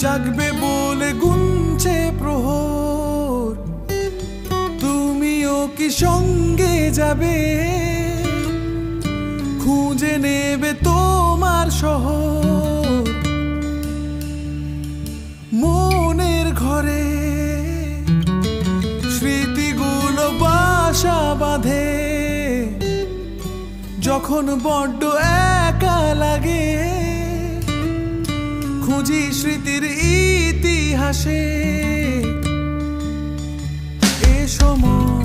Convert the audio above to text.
জাগবে বলে গুনছে প্রহর, তুমিও কি সঙ্গে যাবে? খুঁজে নেবে তোমার শহর, মনের ঘরে স্মৃতিগুলো বাসা বাঁধে। যখন বড্ড একা লাগে, খুঁজি স্মৃতির ইতিহাসে এ সময়